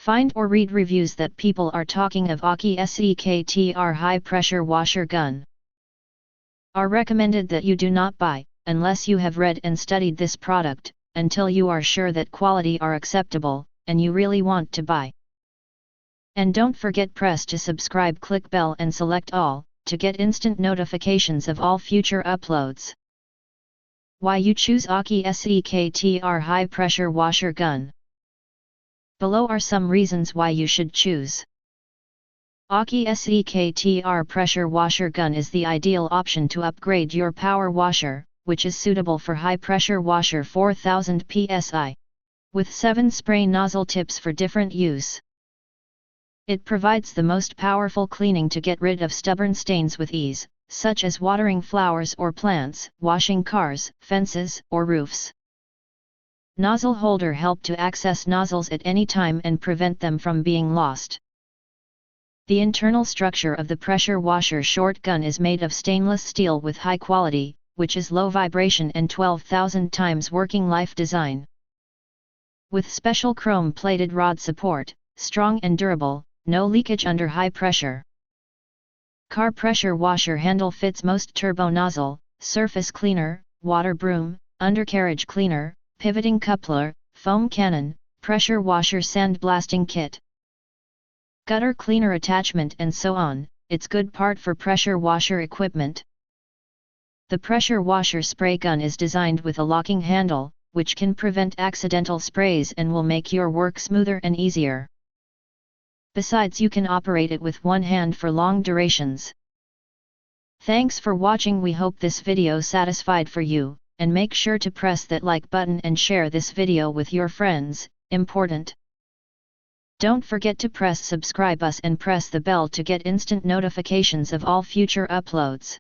Find or read reviews that people are talking of AKISEKTR high pressure washer gun. Are recommended that you do not buy, unless you have read and studied this product, until you are sure that quality are acceptable, and you really want to buy. And don't forget press to subscribe, click bell and select all, to get instant notifications of all future uploads. Why you choose AKISEKTR high pressure washer gun. Below are some reasons why you should choose. AKISEKTR pressure washer gun is the ideal option to upgrade your power washer, which is suitable for high pressure washer 4000 psi. With 7 spray nozzle tips for different use. It provides the most powerful cleaning to get rid of stubborn stains with ease, such as watering flowers or plants, washing cars, fences, or roofs. Nozzle holder help to access nozzles at any time and prevent them from being lost. The internal structure of the pressure washer short gun is made of stainless steel with high quality, which is low vibration and 12,000 times working life design. With special chrome-plated rod support, strong and durable, no leakage under high pressure. Car pressure washer handle fits most turbo nozzle, surface cleaner, water broom, undercarriage cleaner, pivoting coupler, foam cannon, pressure washer sandblasting kit, gutter cleaner attachment and so on. It's good part for pressure washer equipment. The pressure washer spray gun is designed with a locking handle, which can prevent accidental sprays and will make your work smoother and easier. Besides, you can operate it with one hand for long durations. Thanks for watching. We hope this video satisfied for you, and make sure to press that like button and share this video with your friends, important. Don't forget to press subscribe us and press the bell to get instant notifications of all future uploads.